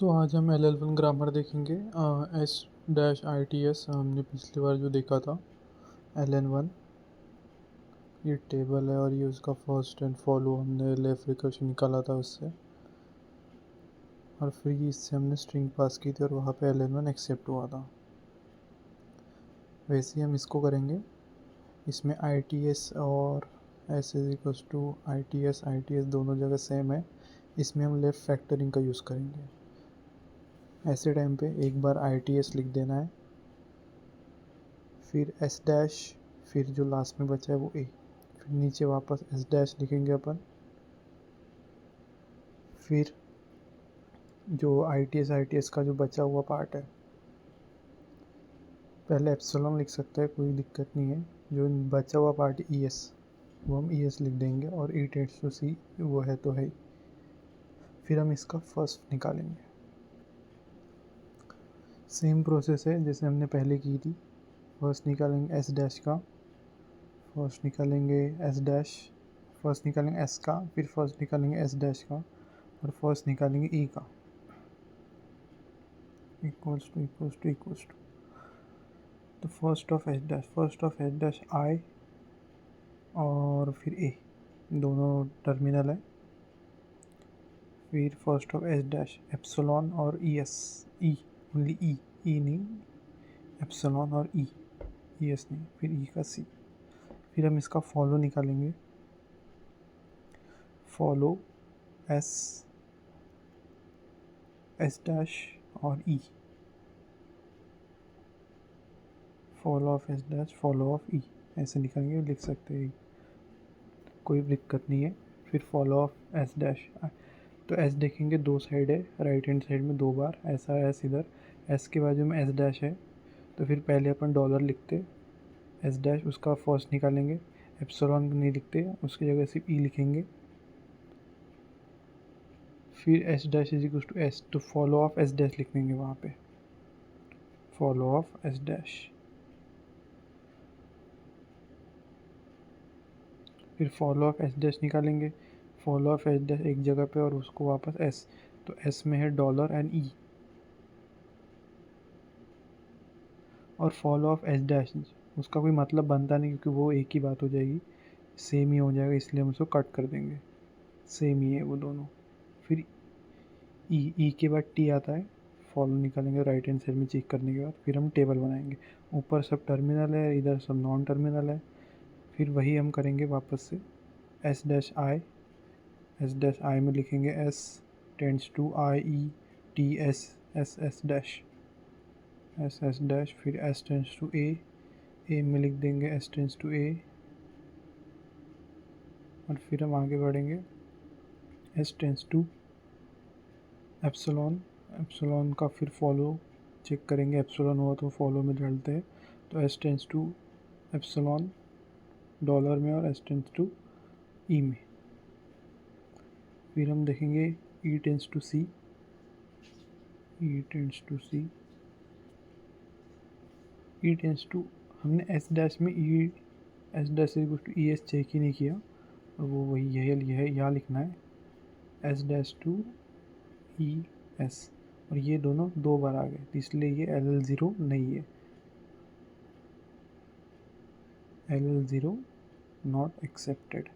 तो आज हम LL1 ग्रामर देखेंगे। S dash I T S हमने पिछली बार जो देखा था LN1, ये टेबल है और ये उसका फर्स्ट एंड फॉलो हमने लेफ्ट रिकर्शन निकाला था उससे, और फिर इससे हमने स्ट्रिंग पास की थी और वहाँ पे LN1 एक्सेप्ट हुआ था। वैसे ही हम इसको करेंगे। इसमें आई टी एस और S is equals to I T S दोनों जगह सेम है। इसमें हम लेफ़्ट फैक्टरिंग का यूज़ करेंगे। ऐसे टाइम पे एक बार आई टी एस लिख देना है, फिर एस डैश, फिर जो लास्ट में बचा है वो ए, फिर नीचे वापस एस डैश लिखेंगे अपन। फिर जो आई टी एस का जो बचा हुआ पार्ट है, पहले एप्सिलॉन लिख सकते हैं, कोई दिक्कत नहीं है। जो बचा हुआ पार्ट ई एस, वो हम ई एस लिख देंगे, और ई टेंड्स टू सी वो है तो है। फिर हम इसका फर्स्ट निकालेंगे। सेम प्रोसेस है जैसे हमने पहले की थी। फर्स्ट निकालेंगे एस डैश का, फर्स्ट निकालेंगे एस डैश, फर्स्ट निकालेंगे एस का, फिर फर्स्ट निकालेंगे एस डैश का, और फर्स्ट निकालेंगे ई का। Equals to equals to equals to, तो first of H dash I और फिर ए, दोनों टर्मिनल है। फिर first of H dash epsilon और ई एस, ई ओनली ई नहीं, एप्सिलॉन और ई एस नहीं, फिर ई का सी। फिर हम इसका फॉलो निकालेंगे। फॉलो एस डैश और E, follow of S dash, follow of E, ऐसे निकालेंगे, लिख सकते हैं, कोई दिक्कत नहीं है। फिर फॉलो ऑफ एस डैश, तो एस देखेंगे दो साइड है, राइट हैंड साइड में दो बार ऐसा एस इधर, एस के बाजू में एस डैश है, तो फिर पहले अपन डॉलर लिखते, एस डैश उसका फर्स्ट निकालेंगे, एप्सिलॉन नहीं लिखते, उसकी जगह सिर्फ ई लिखेंगे। फिर S dash is equal to S, तो फॉलो ऑफ एस डैश लिख देंगे वहाँ पे, फॉलो ऑफ एस डैश। फिर फॉलो ऑफ एस डैश निकालेंगे, फॉलो ऑफ एस डैश एक जगह पे और उसको वापस एस, तो एस में है डॉलर एंड ई, और फॉलो ऑफ एस डैश उसका कोई मतलब बनता नहीं क्योंकि वो एक ही बात हो जाएगी, सेम ही हो जाएगा, इसलिए हम उसको कट कर देंगे, सेम ही है वो दोनों। फिर ई के बाद टी आता है, फॉलो निकालेंगे राइट हैंड साइड में चेक करने के बाद। फिर हम टेबल बनाएंगे, ऊपर सब टर्मिनल है, इधर सब नॉन टर्मिनल है। फिर वही हम करेंगे वापस से, एस डैश आई में लिखेंगे S tends to I E T S S dash, फिर एस टेंड्स टू ए में लिख देंगे एस टेंड्स टू ए, और फिर हम आगे बढ़ेंगे, एस टेंड्स टू एप्सिलॉन का फिर फॉलो चेक करेंगे, एप्सिलॉन हुआ तो फॉलो में डालते हैं, तो S tends to epsilon dollar में और एस टेंड्स टू ई में। फिर हम देखेंगे ई टेंड्स टू सी, हमने एस डैश में S dash equal to E S check ही नहीं किया, और वो वही यह यहाँ लिखना है, S dash to E S, और ये दोनों दो बार आ गए, इसलिए ये LL0 नहीं है, LL0 नॉट एक्सेप्टेड।